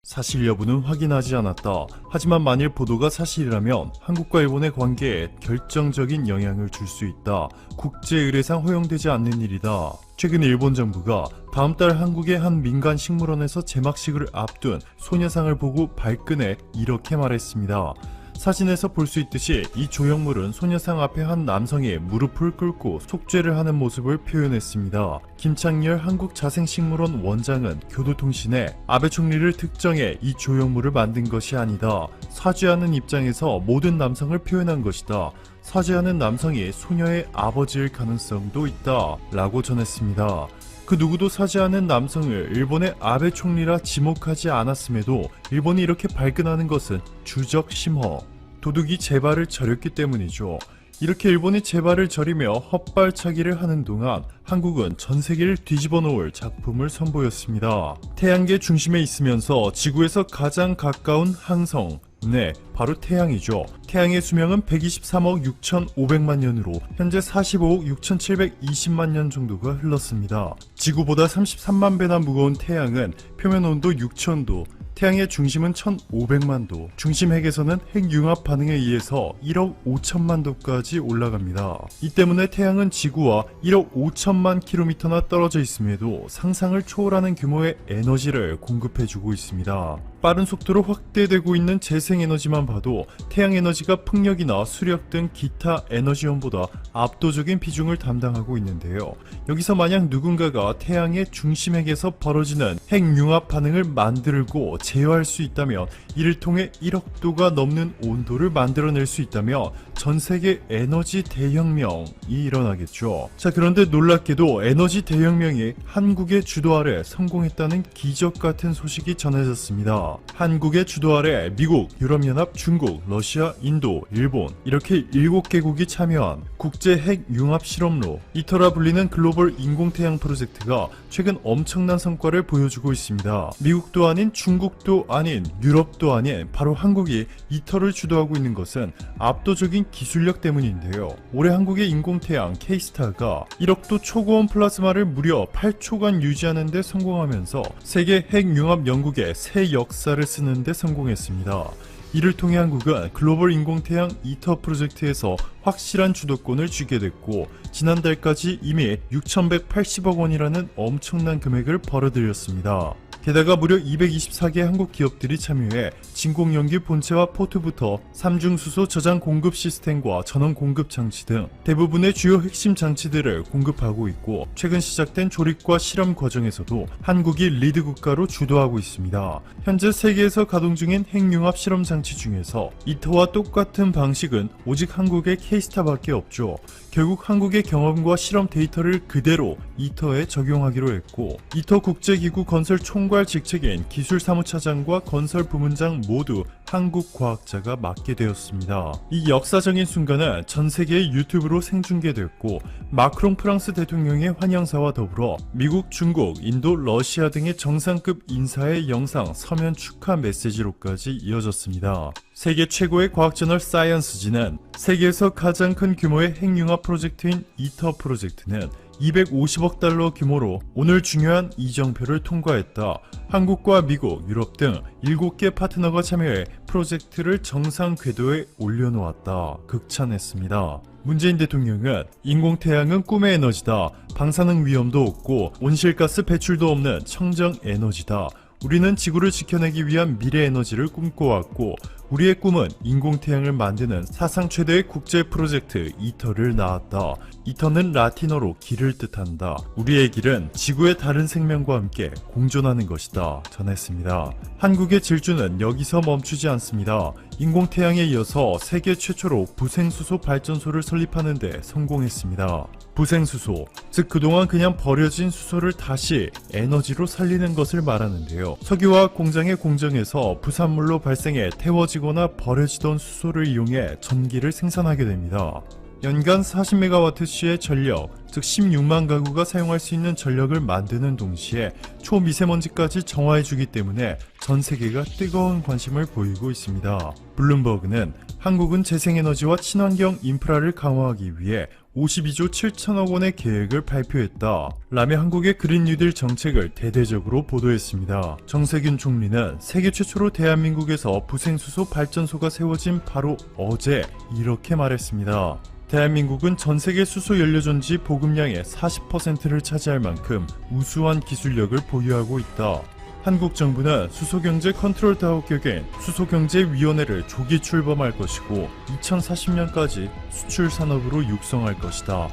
사실 여부는 확인하지 않았다. 하지만 만일 보도가 사실이라면 한국과 일본의 관계에 결정적인 영향을 줄 수 있다. 국제의례상 허용되지 않는 일이다. 최근 일본 정부가 다음 달 한국의 한 민간 식물원에서 제막식을 앞둔 소녀상을 보고 발끈해 이렇게 말했습니다. 사진에서 볼 수 있듯이 이 조형물은 소녀상 앞에 한 남성이 무릎을 꿇고 속죄를 하는 모습을 표현했습니다. 김창렬 한국자생식물원 원장은 교도통신에 아베 총리를 특정해 이 조형물을 만든 것이 아니다. 사죄하는 입장에서 모든 남성을 표현한 것이다. 사죄하는 남성이 소녀의 아버지일 가능성도 있다. 라고 전했습니다. 그 누구도 사죄하는 남성을 일본의 아베 총리라 지목하지 않았음에도 일본이 이렇게 발끈하는 것은 주적 심허, 도둑이 제 발을 저렸기 때문이죠. 이렇게 일본이 제 발을 저리며 헛발차기를 하는 동안 한국은 전 세계를 뒤집어 놓을 작품을 선보였습니다. 태양계 중심에 있으면서 지구에서 가장 가까운 항성, 네, 바로 태양이죠. 태양의 수명은 123억 6,500만 년으로 현재 45억 6,720만 년 정도가 흘렀습니다. 지구보다 33만 배나 무거운 태양은 표면 온도 6,000도, 태양의 중심은 1,500만 도, 중심 핵에서는 핵융합 반응에 의해서 1억 5천만 도까지 올라갑니다. 이 때문에 태양은 지구와 1억 5천만 킬로미터나 떨어져 있음에도 상상을 초월하는 규모의 에너지를 공급해주고 있습니다. 빠른 속도로 확대되고 있는 재생에너지만 봐도 태양 에너지가 풍력이나 수력 등 기타 에너지원보다 압도적인 비중을 담당하고 있는데요. 여기서 만약 누군가가 태양의 중심핵에서 벌어지는 핵융합 반응을 만들고 제어할 수 있다면, 이를 통해 1억 도가 넘는 온도를 만들어낼 수 있다면 전 세계 에너지 대혁명이 일어나겠죠. 자, 그런데 놀랍게도 에너지 대혁명이 한국의 주도 아래 성공했다는 기적 같은 소식이 전해졌습니다. 한국의 주도 아래 미국, 유럽연합, 중국, 러시아, 인도, 일본 이렇게 7개국이 참여한 국제 핵융합 실험로 이터라 불리는 글로벌 인공태양 프로젝트가 최근 엄청난 성과를 보여주고 있습니다. 미국도 아닌 중국도 아닌 유럽도 아닌 바로 한국이 이터를 주도하고 있는 것은 압도적인 기술력 때문인데요. 올해 한국의 인공태양 K-스타가 1억도 초고온 플라즈마를 무려 8초간 유지하는 데 성공하면서 세계 핵융합 연구의 새 역사를 쓰는 데 성공했습니다. 이를 통해 한국은 글로벌 인공태양 이터 프로젝트에서 확실한 주도권을 쥐게 됐고, 지난달까지 이미 6,180억 원이라는 엄청난 금액을 벌어들였습니다. 게다가 무려 224개 한국 기업들이 참여해 진공연기 본체와 포트부터 삼중수소 저장 공급 시스템과 전원 공급 장치 등 대부분의 주요 핵심 장치들을 공급하고 있고, 최근 시작된 조립과 실험 과정에서도 한국이 리드 국가로 주도하고 있습니다. 현재 세계에서 가동 중인 핵융합 실험 장치 중에서 이터와 똑같은 방식은 오직 한국의 K-스타밖에 없죠. 결국 한국의 경험과 실험 데이터를 그대로 이터에 적용하기로 했고, 이터 국제기구 건설 총괄 직책인 기술사무차장과 건설 부문장 모두 한국 과학자가 맡게 되었습니다. 이 역사적인 순간은 전 세계의 유튜브로 생중계됐고, 마크롱 프랑스 대통령의 환영사와 더불어 미국, 중국, 인도, 러시아 등의 정상급 인사의 영상 서면 축하 메시지로까지 이어졌습니다. 세계 최고의 과학저널 사이언스지는 세계에서 가장 큰 규모의 핵융합 프로젝트인 이터 프로젝트는 250억 달러 규모로 오늘 중요한 이정표를 통과했다. 한국과 미국, 유럽 등 7개 파트너가 참여해 프로젝트를 정상 궤도에 올려놓았다. 극찬했습니다. 문재인 대통령은 인공태양은 꿈의 에너지다. 방사능 위험도 없고 온실가스 배출도 없는 청정 에너지다. 우리는 지구를 지켜내기 위한 미래 에너지를 꿈꿔왔고, 우리의 꿈은 인공태양을 만드는 사상 최대의 국제 프로젝트 이터를 낳았다. 이터는 라틴어로 길을 뜻한다. 우리의 길은 지구의 다른 생명과 함께 공존하는 것이다. 전했습니다. 한국의 질주는 여기서 멈추지 않습니다. 인공태양에 이어서 세계 최초로 부생수소 발전소를 설립하는 데 성공했습니다. 부생수소, 즉 그동안 그냥 버려진 수소를 다시 에너지로 살리는 것을 말하는데요. 석유화학 공장의 공정에서 부산물로 발생해 태워지거나 버려지던 수소를 이용해 전기를 생산하게 됩니다. 연간 40메가와트시의 전력, 즉 16만 가구가 사용할 수 있는 전력을 만드는 동시에 초미세먼지까지 정화해주기 때문에 전 세계가 뜨거운 관심을 보이고 있습니다. 블룸버그는 한국은 재생에너지와 친환경 인프라를 강화하기 위해 52조 7천억 원의 계획을 발표했다 라며 한국의 그린 뉴딜 정책을 대대적으로 보도했습니다. 정세균 총리는 세계 최초로 대한민국에서 부생수소 발전소가 세워진 바로 어제 이렇게 말했습니다. 대한민국은 전세계 수소 연료전지 보급량의 40%를 차지할 만큼 우수한 기술력을 보유하고 있다. 한국 정부는 수소경제 컨트롤 타워 격인 수소경제위원회를 조기 출범할 것이고 2040년까지 수출 산업으로 육성할 것이다.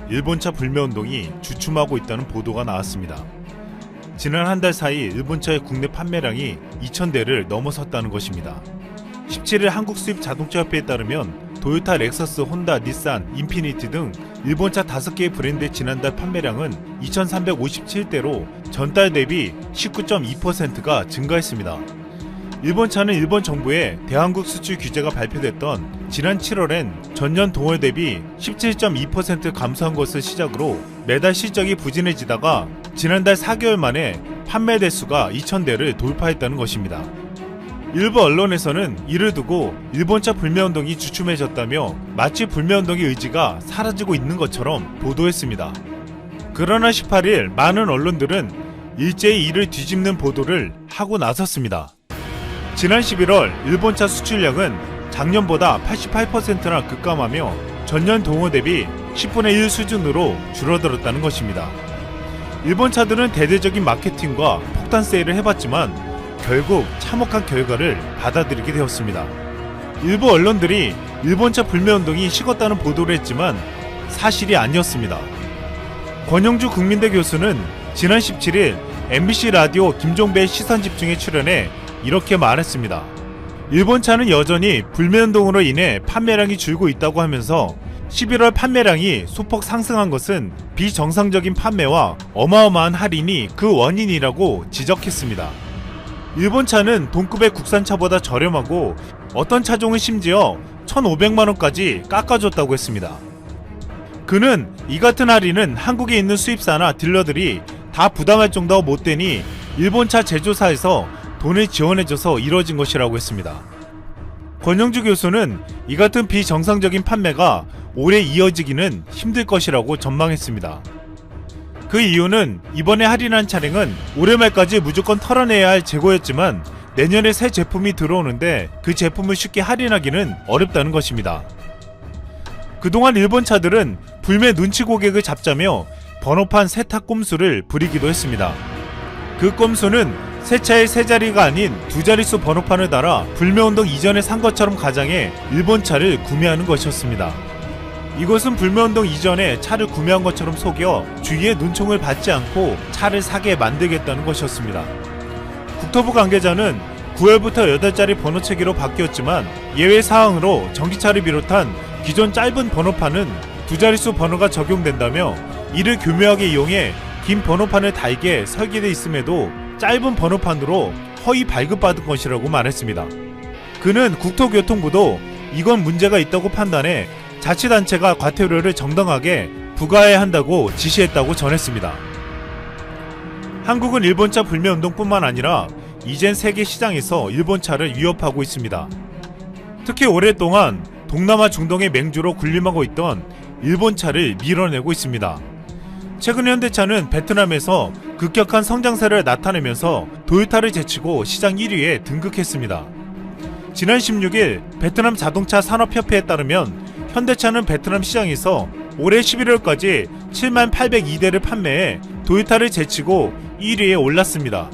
일본차 불매운동이 주춤하고 있다는 보도가 나왔습니다. 지난 한 달 사이 일본차의 국내 판매량이 2,000대를 넘어섰다는 것입니다. 17일 한국 수입 자동차협회에 따르면 도요타, 렉서스, 혼다, 닛산, 인피니티 등 일본차 5개의 브랜드의 지난달 판매량은 2,357대로 전달 대비 19.2%가 증가했습니다. 일본차는 일본 정부의 대한국 수출 규제가 발표됐던 지난 7월엔 전년 동월 대비 17.2% 감소한 것을 시작으로 매달 실적이 부진해지다가 지난달 4개월 만에 판매 대수가 2,000대를 돌파했다는 것입니다. 일부 언론에서는 이를 두고 일본차 불매운동이 주춤해졌다며 마치 불매운동의 의지가 사라지고 있는 것처럼 보도했습니다. 그러나 18일 많은 언론들은 일제히 이를 뒤집는 보도를 하고 나섰습니다. 지난 11월 일본차 수출량은 작년보다 88%나 급감하며 전년 동월 대비 10분의 1 수준으로 줄어들었다는 것입니다. 일본차들은 대대적인 마케팅과 폭탄 세일을 해봤지만 결국 참혹한 결과를 받아들이게 되었습니다. 일부 언론들이 일본차 불매운동이 식었다는 보도를 했지만 사실이 아니었습니다. 권영주 국민대 교수는 지난 17일 MBC 라디오 김종배의 시선집중에 출연해 이렇게 말했습니다. 일본차는 여전히 불매운동으로 인해 판매량이 줄고 있다고 하면서 11월 판매량이 소폭 상승한 것은 비정상적인 판매와 어마어마한 할인이 그 원인이라고 지적했습니다. 일본차는 동급의 국산차보다 저렴하고 어떤 차종은 심지어 1,500만원까지 깎아줬다고 했습니다. 그는 이 같은 할인은 한국에 있는 수입사나 딜러들이 다 부담할 정도가 못되니 일본차 제조사에서 돈을 지원해줘서 이뤄진 것이라고 했습니다. 권영주 교수는 이 같은 비정상적인 판매가 오래 이어지기는 힘들 것이라고 전망했습니다. 그 이유는 이번에 할인한 차량은 올해 말까지 무조건 털어내야 할 재고였지만 내년에 새 제품이 들어오는데 그 제품을 쉽게 할인하기는 어렵다는 것입니다. 그동안 일본 차들은 불매 눈치 고객을 잡자며 번호판 세탁 꼼수를 부리기도 했습니다. 그 꼼수는 새 차의 세 자리가 아닌 두 자릿수 번호판을 달아 불매운동 이전에 산 것처럼 가장해 일본 차를 구매하는 것이었습니다. 이것은 불매운동 이전에 차를 구매한 것처럼 속여 주위의 눈총을 받지 않고 차를 사게 만들겠다는 것이었습니다. 국토부 관계자는 9월부터 8자리 번호체계로 바뀌었지만 예외 사항으로 전기차를 비롯한 기존 짧은 번호판은 두 자릿수 번호가 적용된다며 이를 교묘하게 이용해 긴 번호판을 달게 설계되어 있음에도 짧은 번호판으로 허위 발급받은 것이라고 말했습니다. 그는 국토교통부도 이건 문제가 있다고 판단해 자치단체가 과태료를 정당하게 부과해야 한다고 지시했다고 전했습니다. 한국은 일본차 불매운동뿐만 아니라 이젠 세계 시장에서 일본차를 위협하고 있습니다. 특히 오랫동안 동남아 중동의 맹주로 군림하고 있던 일본차를 밀어내고 있습니다. 최근 현대차는 베트남에서 급격한 성장세를 나타내면서 도요타를 제치고 시장 1위에 등극했습니다. 지난 16일 베트남 자동차 산업협회에 따르면 현대차는 베트남 시장에서 올해 11월까지 7802대를 판매해 도요타를 제치고 1위에 올랐습니다.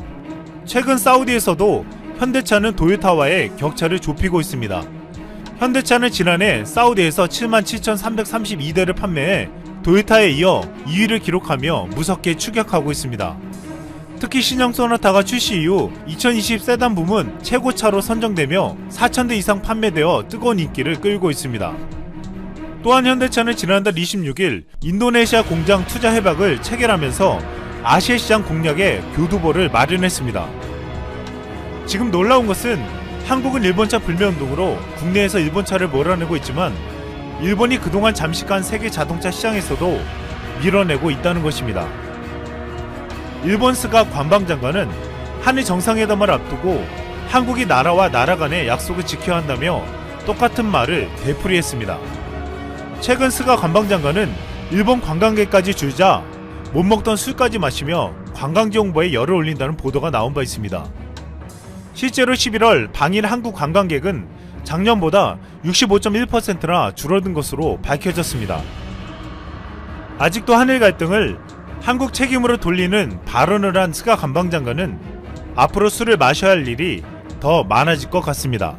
최근 사우디에서도 현대차는 도요타와의 격차를 좁히고 있습니다. 현대차는 지난해 사우디에서 77,332대를 판매해 도요타에 이어 2위를 기록하며 무섭게 추격하고 있습니다. 특히 신형 소나타가 출시 이후 2020 세단 부문 최고차로 선정되며 4,000대 이상 판매되어 뜨거운 인기를 끌고 있습니다. 또한 현대차는 지난달 26일 인도네시아 공장 투자 협약을 체결하면서 아시아 시장 공략에 교두보를 마련했습니다. 지금 놀라운 것은 한국은 일본차 불매운동으로 국내에서 일본차를 몰아내고 있지만 일본이 그동안 잠식한 세계 자동차 시장에서도 밀어내고 있다는 것입니다. 일본 스가 관방장관은 한일 정상회담을 앞두고 한국이 나라와 나라 간의 약속을 지켜야 한다며 똑같은 말을 되풀이했습니다. 최근 스가 관방장관은 일본 관광객까지 줄자 못 먹던 술까지 마시며 관광지 홍보에 열을 올린다는 보도가 나온 바 있습니다. 실제로 11월 방일 한국 관광객은 작년보다 65.1%나 줄어든 것으로 밝혀졌습니다. 아직도 한일 갈등을 한국 책임으로 돌리는 발언을 한 스가 관방장관은 앞으로 술을 마셔야 할 일이 더 많아질 것 같습니다.